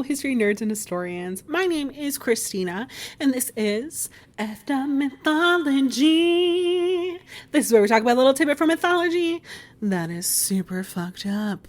history nerds and historians. My name is Krystina, and this is Effed Up Mythology. This is where we talk about a little tidbit from mythology that is super fucked up.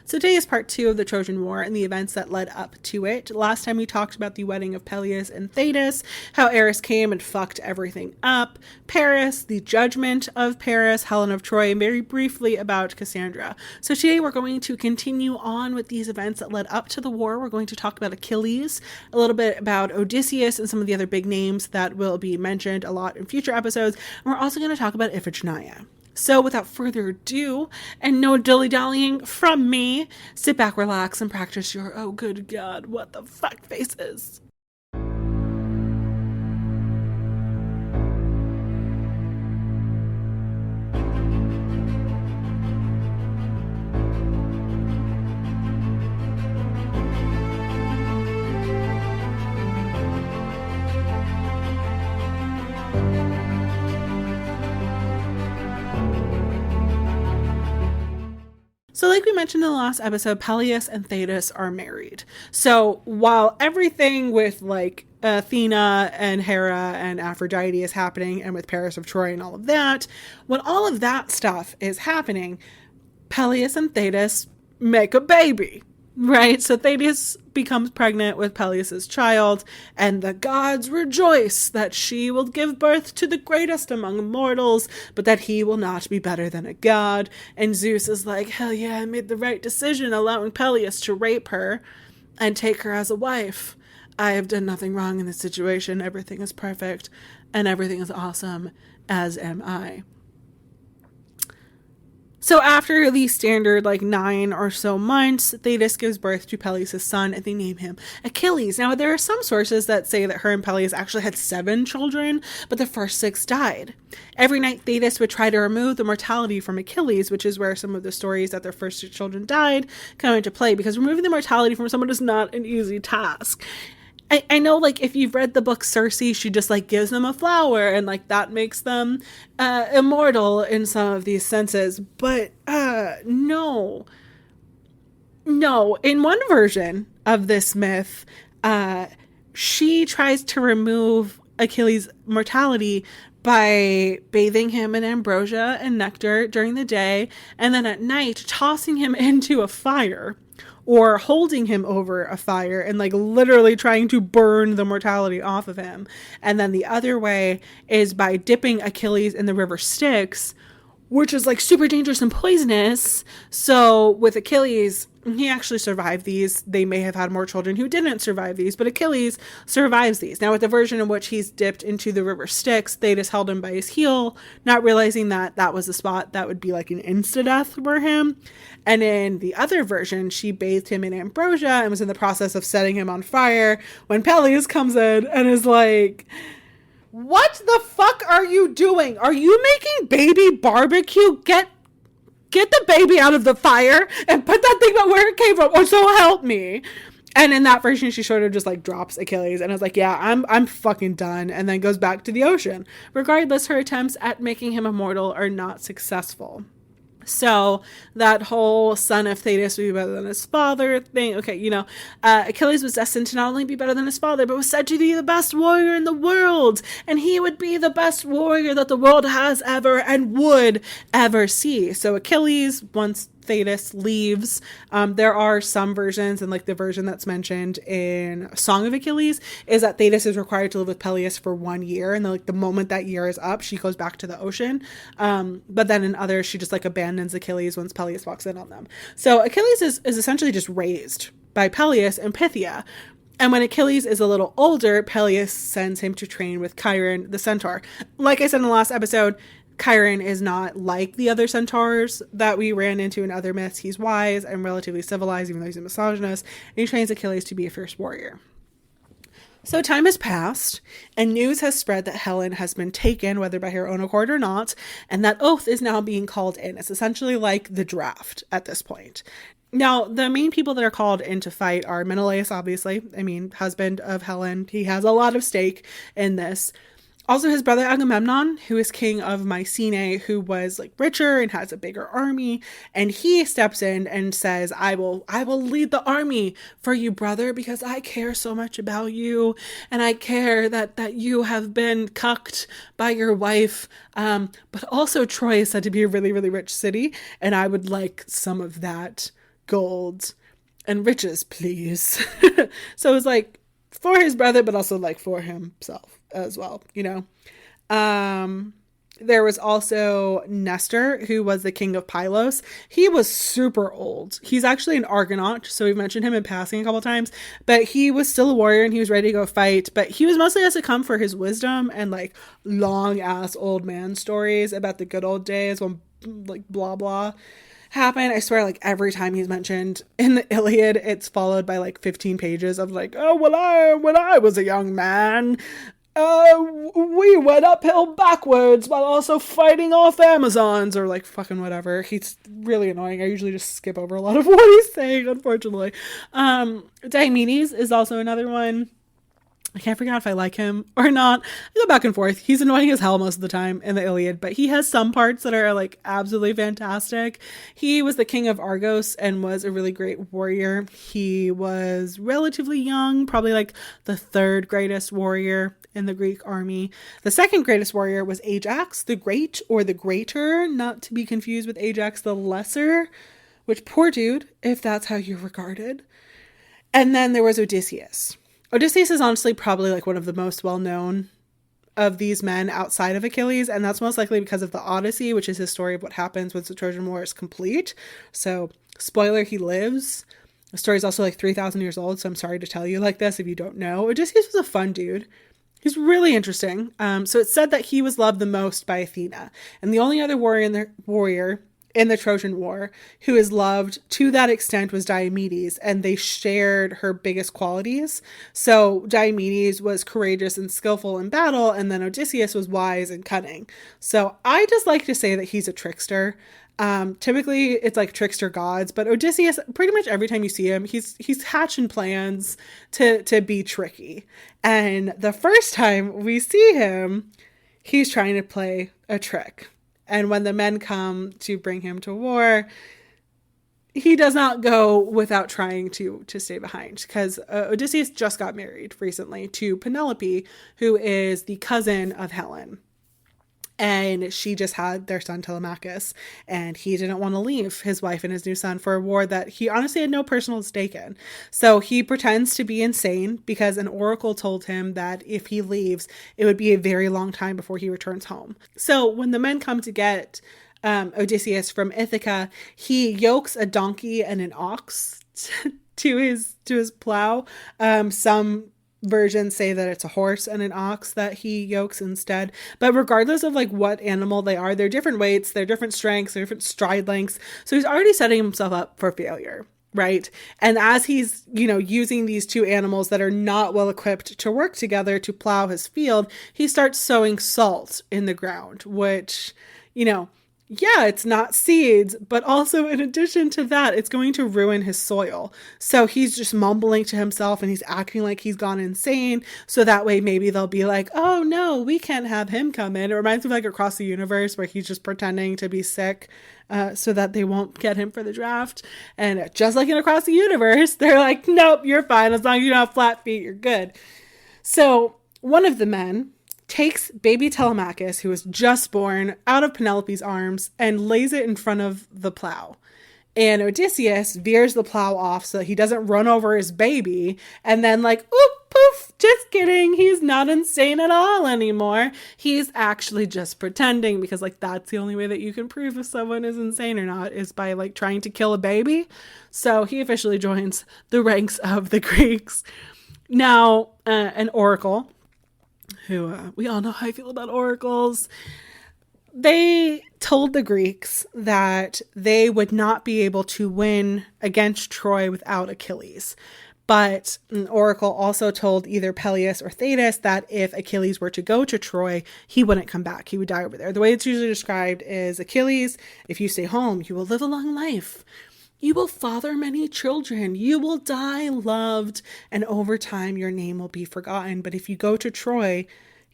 So today is part 2 of the Trojan War and the events that led up to it. Last time we talked about the wedding of Peleus and Thetis, how Eris came and fucked everything up, Paris, the judgment of Paris, Helen of Troy, and very briefly about Cassandra. So today we're going to continue on with these events that led up to the war. We're going to talk about Achilles, a little bit about Odysseus, and some of the other big names that will be mentioned a lot in future episodes. And we're also going to talk about Iphegenia. So without further ado, and no dilly-dallying from me, sit back, relax, and practice your oh good god, what the fuck faces. So like we mentioned in the last episode, Peleus and Thetis are married. So while everything with like Athena and Hera and Aphrodite is happening, and with Paris of Troy and all of that, when all of that stuff is happening, Peleus and Thetis make a baby. Right, so Thetis becomes pregnant with Peleus's child, and the gods rejoice that she will give birth to the greatest among mortals, but that he will not be better than a god. And Zeus is like, hell yeah, I made the right decision allowing Peleus to rape her and take her as a wife. I have done nothing wrong in this situation. Everything is perfect, and everything is awesome, as am I. So after the standard 9 or so months, Thetis gives birth to Peleus' son, and they name him Achilles. Now, there are some sources that say that her and Peleus actually had 7 children, but the first 6 died. Every night, Thetis would try to remove the mortality from Achilles, which is where some of the stories that their first 2 children died come into play, because removing the mortality from someone is not an easy task. I know, if you've read the book Circe, she just, gives them a flower, and, that makes them immortal in some of these senses. But, no. No. In one version of this myth, she tries to remove Achilles' mortality by bathing him in ambrosia and nectar during the day, and then at night tossing him into a fire, or holding him over a fire and literally trying to burn the mortality off of him. And then the other way is by dipping Achilles in the river Styx, which is super dangerous and poisonous. So with Achilles, he actually survived these. They may have had more children who didn't survive these, but Achilles survives these. Now with the version in which he's dipped into the river Styx, they just held him by his heel, not realizing that that was the spot that would be an insta-death for him. And in the other version, she bathed him in ambrosia and was in the process of setting him on fire when Peleus comes in and is like, what the fuck are you doing? Are you making baby barbecue? Get the baby out of the fire and put that thing where it came from, or so help me. And in that version, she sort of just drops Achilles and is like, yeah, I'm fucking done, and then goes back to the ocean. Regardless, her attempts at making him immortal are not successful. So that whole son of Thetis would be better than his father thing. Okay, Achilles was destined to not only be better than his father, but was said to be the best warrior in the world. And he would be the best warrior that the world has ever and would ever see. So Achilles, once Thetis leaves, there are some versions, and the version that's mentioned in Song of Achilles is that Thetis is required to live with Peleus for 1 year, and the moment that year is up, she goes back to the ocean. But then in others, she just abandons Achilles once Peleus walks in on them. So Achilles is essentially just raised by Peleus and Pythia. And when Achilles is a little older, Peleus sends him to train with Chiron the centaur. Like I said in the last episode, Chiron is not like the other centaurs that we ran into in other myths. He's wise and relatively civilized, even though he's a misogynist, and he trains Achilles to be a fierce warrior. So time has passed, and news has spread that Helen has been taken, whether by her own accord or not, and that oath is now being called in. It's essentially like the draft at this point. Now, the main people that are called in to fight are Menelaus, obviously. Husband of Helen. He has a lot of stake in this. Also, his brother Agamemnon, who is king of Mycenae, who was like richer and has a bigger army, and he steps in and says, I will lead the army for you, brother, because I care so much about you, and I care that you have been cucked by your wife. But also Troy is said to be a really, really rich city, and I would like some of that gold and riches, please. So it was like for his brother, but also like for himself as well, you know. There was also Nestor, who was the king of Pylos. He was super old. He's actually an Argonaut, so we've mentioned him in passing a couple times, but he was still a warrior and he was ready to go fight, but he was mostly has to come for his wisdom and like long ass old man stories about the good old days when like blah blah happened. I swear, like every time he's mentioned in the Iliad, it's followed by like 15 pages of like, oh, well, when I was a young man, we went uphill backwards while also fighting off Amazons, or like fucking whatever. He's really annoying. I usually just skip over a lot of what he's saying, unfortunately. Diomedes is also another one. I can't figure out if I like him or not. I go back and forth. He's annoying as hell most of the time in the Iliad, but he has some parts that are like absolutely fantastic. He was the king of Argos and was a really great warrior. He was relatively young, probably like the third greatest warrior in the Greek army. The second greatest warrior was Ajax the Great, or the Greater, not to be confused with Ajax the Lesser, which poor dude, if that's how you're regarded. And then there was Odysseus. Odysseus is honestly probably like one of the most well-known of these men outside of Achilles, and that's most likely because of the Odyssey, which is his story of what happens once the Trojan War is complete. So, spoiler, he lives. The story is also like 3,000 years old, so I'm sorry to tell you like this if you don't know. Odysseus was a fun dude. He's really interesting. So it's said that he was loved the most by Athena, and the only other warrior in the Trojan War who is loved to that extent was Diomedes, and they shared her biggest qualities. So Diomedes was courageous and skillful in battle, and then Odysseus was wise and cunning. So I just like to say that he's a trickster. Typically it's like trickster gods, but Odysseus, pretty much every time you see him, he's hatching plans to be tricky. And the first time we see him, he's trying to play a trick. And when the men come to bring him to war, he does not go without trying to stay behind, because Odysseus just got married recently to Penelope, who is the cousin of Helen. And she just had their son Telemachus, and he didn't want to leave his wife and his new son for a war that he honestly had no personal stake in. So he pretends to be insane because an oracle told him that if he leaves, it would be a very long time before he returns home. So when the men come to get Odysseus from Ithaca, he yokes a donkey and an ox to his plow. Some versions say that it's a horse and an ox that he yokes instead. But regardless of like what animal they are, they're different weights, they're different strengths, they're different stride lengths. So he's already setting himself up for failure, right? And as he's, using these two animals that are not well equipped to work together to plow his field, he starts sowing salt in the ground, which, yeah, it's not seeds, but also in addition to that, it's going to ruin his soil. So he's just mumbling to himself and he's acting like he's gone insane. So that way maybe they'll be like, oh no, we can't have him come in. It reminds me of like Across the Universe, where he's just pretending to be sick so that they won't get him for the draft. And just like in Across the Universe, they're like, nope, you're fine. As long as you don't have flat feet, you're good. So one of the men takes baby Telemachus, who was just born, out of Penelope's arms and lays it in front of the plow. And Odysseus veers the plow off so that he doesn't run over his baby. And then like, oop, poof, just kidding. He's not insane at all anymore. He's actually just pretending, because like that's the only way that you can prove if someone is insane or not, is by like trying to kill a baby. So he officially joins the ranks of the Greeks. Now, an oracle, who we all know how I feel about oracles, they told the Greeks that they would not be able to win against Troy without Achilles. But an oracle also told either Peleus or Thetis that if Achilles were to go to Troy, he wouldn't come back. He would die over there. The way it's usually described is, Achilles, if you stay home, you will live a long life. You will father many children. You will die loved, and over time your name will be forgotten. But if you go to Troy,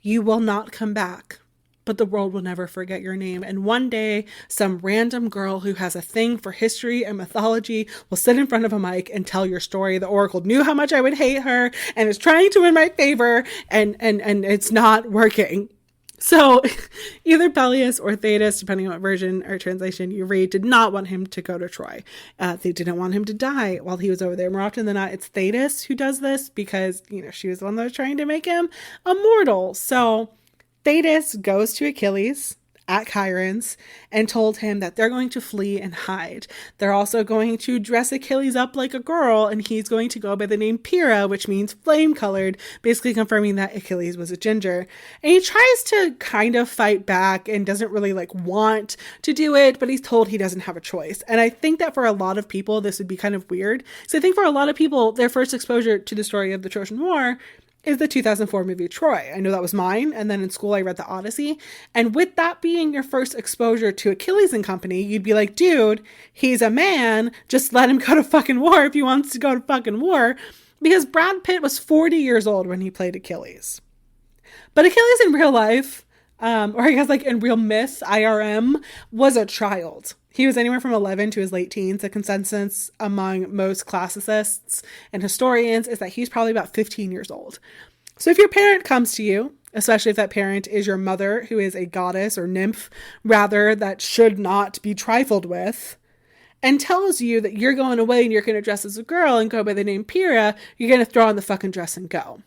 You will not come back, but the world will never forget your name. And one day, some random girl who has a thing for history and mythology will sit in front of a mic and tell your story. The oracle knew how much I would hate her and is trying to win my favor, and it's not working. So either Peleus or Thetis, depending on what version or translation you read, did not want him to go to Troy. They didn't want him to die while he was over there. More often than not, it's Thetis who does this because, she was the one that was trying to make him immortal. So Thetis goes to Achilles at Chiron's and told him that they're going to flee and hide. They're also going to dress Achilles up like a girl, and he's going to go by the name Pyrrha, which means flame-colored, basically confirming that Achilles was a ginger. And he tries to kind of fight back and doesn't really want to do it, but he's told he doesn't have a choice. And I think that for a lot of people, this would be kind of weird. So I think for a lot of people, their first exposure to the story of the Trojan War is the 2004 movie Troy. I know that was mine. And then in school, I read the Odyssey. And with that being your first exposure to Achilles and company, you'd be like, dude, he's a man. Just let him go to fucking war if he wants to go to fucking war. Because Brad Pitt was 40 years old when he played Achilles. But Achilles in real life, or I guess in real myth, IRM, was a child. He was anywhere from 11 to his late teens. The consensus among most classicists and historians is that he's probably about 15 years old. So if your parent comes to you, especially if that parent is your mother, who is a goddess or nymph, rather, that should not be trifled with, and tells you that you're going away and you're going to dress as a girl and go by the name Pyrrha, you're going to throw on the fucking dress and go.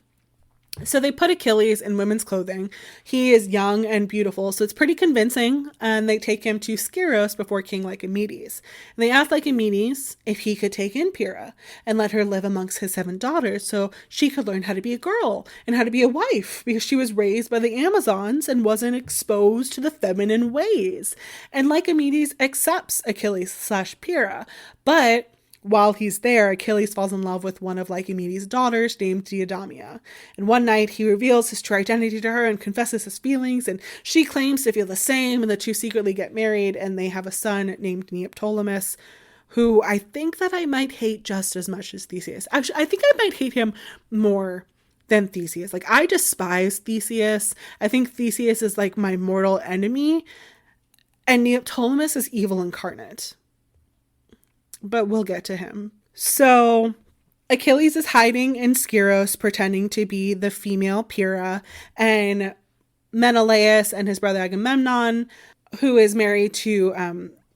So they put Achilles in women's clothing. He is young and beautiful, so it's pretty convincing. And they take him to Skyros before King Lycomedes. And they asked Lycomedes if he could take in Pyrrha and let her live amongst his 7 daughters so she could learn how to be a girl and how to be a wife, because she was raised by the Amazons and wasn't exposed to the feminine ways. And Lycomedes accepts Achilles/Pyrrha, but while he's there, Achilles falls in love with one of Lycomedes' daughters named Deiodamia. And one night he reveals his true identity to her and confesses his feelings, and she claims to feel the same, and the two secretly get married, and they have a son named Neoptolemus, who I think that I might hate just as much as Theseus. Actually, I think I might hate him more than Theseus. I despise Theseus. I think Theseus is my mortal enemy, and Neoptolemus is evil incarnate. But we'll get to him. So Achilles is hiding in Skyros, pretending to be the female Pyrrha, and Menelaus and his brother Agamemnon, who is married to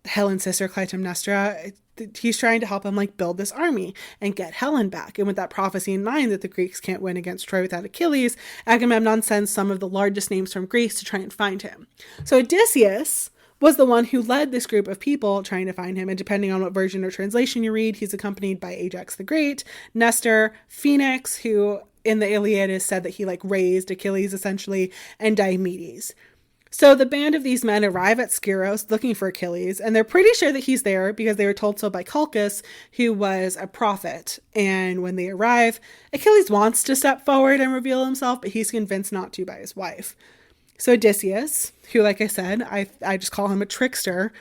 Helen's sister Clytemnestra, he's trying to help him build this army and get Helen back. And with that prophecy in mind that the Greeks can't win against Troy without Achilles, Agamemnon sends some of the largest names from Greece to try and find him. So Odysseus was the one who led this group of people trying to find him. And depending on what version or translation you read, he's accompanied by Ajax the Great, Nestor, Phoenix, who in the Iliad is said that he raised Achilles essentially, and Diomedes. So the band of these men arrive at Skyros looking for Achilles, and they're pretty sure that he's there because they were told so by Calchas, who was a prophet. And when they arrive, Achilles wants to step forward and reveal himself, but he's convinced not to by his wife. So Odysseus, who, like I said, I just call him a trickster,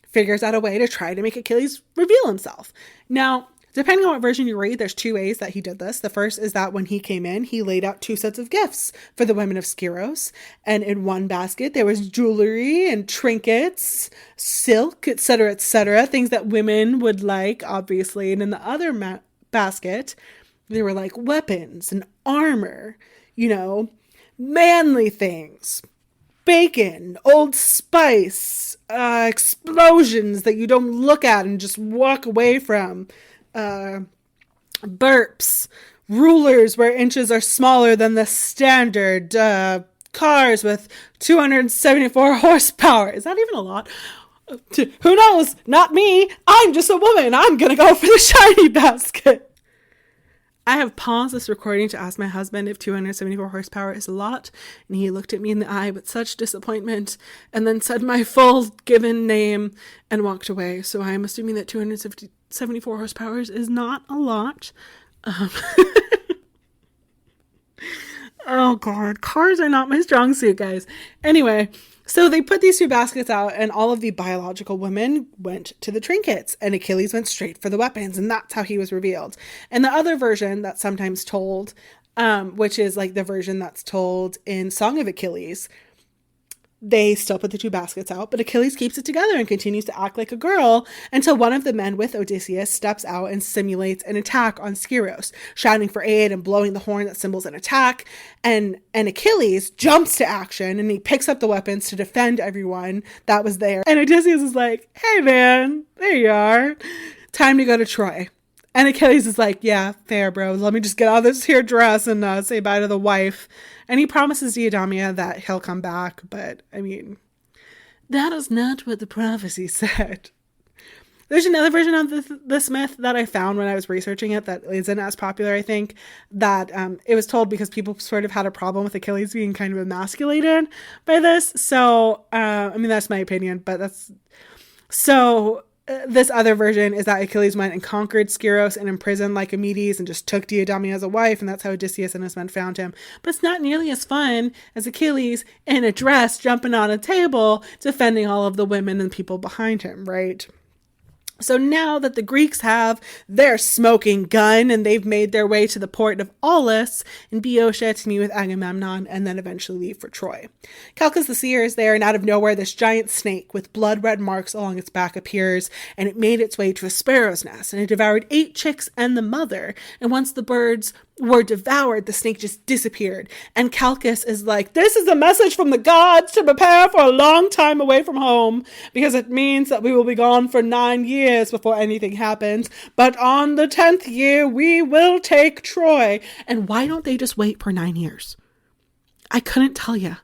figures out a way to try to make Achilles reveal himself. Now, depending on what version you read, there's 2 ways that he did this. The first is that when he came in, he laid out 2 sets of gifts for the women of Skyros. And in one basket, there was jewelry and trinkets, silk, etc., things that women would like, obviously. And in the other basket, there were weapons and armor, manly things, bacon, Old Spice, explosions that you don't look at and just walk away from, burps, rulers where inches are smaller than the standard, cars with 274 horsepower. Is that even a lot? Who knows? Not me. I'm just a woman. I'm gonna go for the shiny basket. I have paused this recording to ask my husband if 274 horsepower is a lot, and he looked at me in the eye with such disappointment and then said my full given name and walked away. So I am assuming that 274 horsepower is not a lot. Oh God, cars are not my strong suit, guys. Anyway, so they put these 2 baskets out, and all of the biological women went to the trinkets, and Achilles went straight for the weapons, and that's how he was revealed. And the other version that's sometimes told which is like the version that's told in Song of Achilles. They still put the two baskets out, but Achilles keeps it together and continues to act like a girl until one of the men with Odysseus steps out and simulates an attack on Skyros, shouting for aid and blowing the horn that symbols an attack. And Achilles jumps to action and he picks up the weapons to defend everyone that was there. And Odysseus is like, hey man, there you are. Time to go to Troy. And Achilles is like, yeah, fair, bro. Let me just get out of this here dress and say bye to the wife. And he promises Deiodamia that he'll come back. But, I mean, that is not what the prophecy said. There's another version of this myth that I found when I was researching it that isn't as popular, I think, that it was told because people sort of had a problem with Achilles being kind of emasculated by this. So, I mean, that's my opinion, but that's... So... this other version is that Achilles went and conquered Skyros and imprisoned Lycomedes and just took Deiodamia as a wife, and that's how Odysseus and his men found him. But it's not nearly as fun as Achilles in a dress jumping on a table defending all of the women and people behind him, right? So now that the Greeks have their smoking gun and they've made their way to the port of Aulis in Boeotia to meet with Agamemnon and then eventually leave for Troy. Calchas the seer is there, and out of nowhere this giant snake with blood-red marks along its back appears, and it made its way to a sparrow's nest, and it devoured 8 chicks and the mother. And once the birds were devoured, the snake just disappeared. And Calchas is like, this is a message from the gods to prepare for a long time away from home, because it means that we will be gone for 9 years before anything happens. But on the 10th year, we will take Troy. And why don't they just wait for 9 years? I couldn't tell you.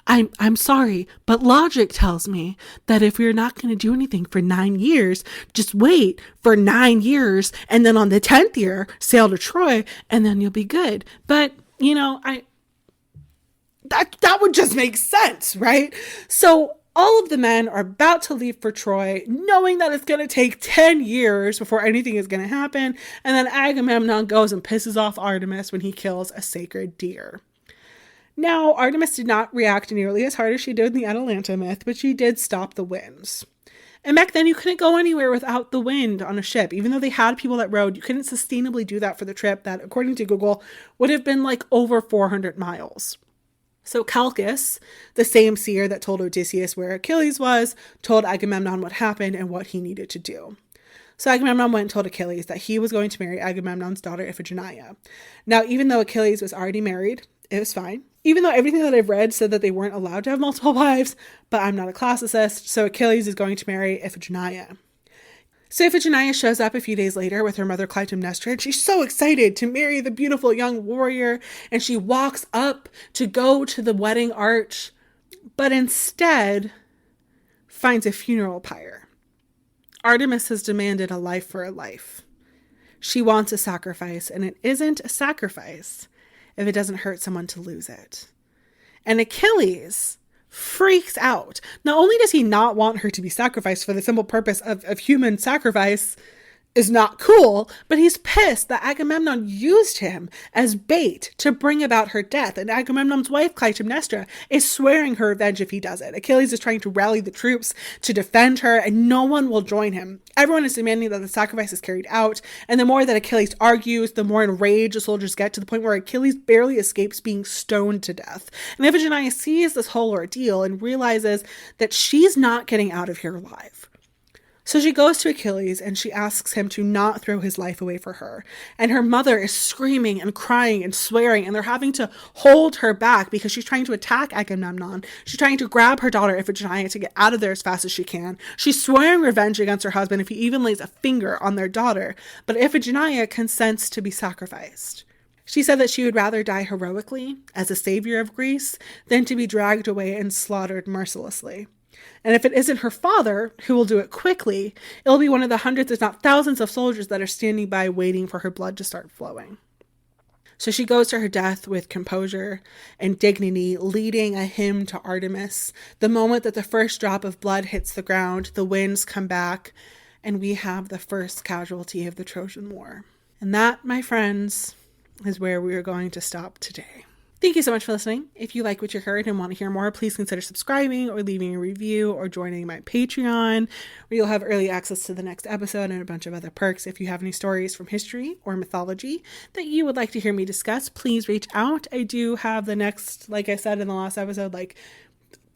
I'm sorry, but logic tells me that if you're not going to do anything for 9 years, just wait for 9 years, and then on the 10th year, sail to Troy, and then you'll be good. But, you know, that would just make sense, right? So all of the men are about to leave for Troy, knowing that it's going to take 10 years before anything is going to happen, and then Agamemnon goes and pisses off Artemis when he kills a sacred deer. Now, Artemis did not react nearly as hard as she did in the Atalanta myth, but she did stop the winds. And back then, you couldn't go anywhere without the wind on a ship. Even though they had people that rowed, you couldn't sustainably do that for the trip that, according to Google, would have been like over 400 miles. So Calchas, the same seer that told Odysseus where Achilles was, told Agamemnon what happened and what he needed to do. So Agamemnon went and told Achilles that he was going to marry Agamemnon's daughter Iphegenia. Now, even though Achilles was already married, it was fine. Even though everything that I've read said that they weren't allowed to have multiple wives, but I'm not a classicist, so Achilles is going to marry Iphegenia. So Iphigenia shows up a few days later with her mother Clytemnestra, and she's so excited to marry the beautiful young warrior, and she walks up to go to the wedding arch, but instead finds a funeral pyre. Artemis has demanded a life for a life. She wants a sacrifice, and it isn't a sacrifice if it doesn't hurt someone to lose it. And Achilles freaks out. Not only does he not want her to be sacrificed for the simple purpose of human sacrifice is not cool, but he's pissed that Agamemnon used him as bait to bring about her death. And Agamemnon's wife, Clytemnestra, is swearing her revenge if he does it. Achilles is trying to rally the troops to defend her, and no one will join him. Everyone is demanding that the sacrifice is carried out, and the more that Achilles argues, the more enraged the soldiers get, to the point where Achilles barely escapes being stoned to death. And Iphigenia sees this whole ordeal and realizes that she's not getting out of here alive. So she goes to Achilles and she asks him to not throw his life away for her. And her mother is screaming and crying and swearing, and they're having to hold her back because she's trying to attack Agamemnon. She's trying to grab her daughter Iphigenia to get out of there as fast as she can. She's swearing revenge against her husband if he even lays a finger on their daughter. But Iphigenia consents to be sacrificed. She said that she would rather die heroically as a savior of Greece than to be dragged away and slaughtered mercilessly. And if it isn't her father, who will do it quickly, it'll be one of the hundreds, if not thousands, of soldiers that are standing by waiting for her blood to start flowing. So she goes to her death with composure and dignity, leading a hymn to Artemis. The moment that the first drop of blood hits the ground, the winds come back, and we have the first casualty of the Trojan War. And that, my friends, is where we are going to stop today. Thank you so much for listening. If you like what you heard and want to hear more, please consider subscribing or leaving a review or joining my Patreon, where you'll have early access to the next episode and a bunch of other perks. If you have any stories from history or mythology that you would like to hear me discuss, please reach out. I do have the next, like I said in the last episode, like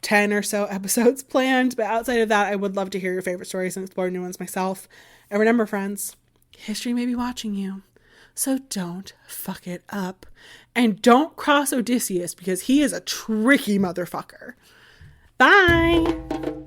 10 or so episodes planned. But outside of that, I would love to hear your favorite stories and explore new ones myself. And remember, friends, history may be watching you. So don't fuck it up. And don't cross Odysseus because he is a tricky motherfucker. Bye!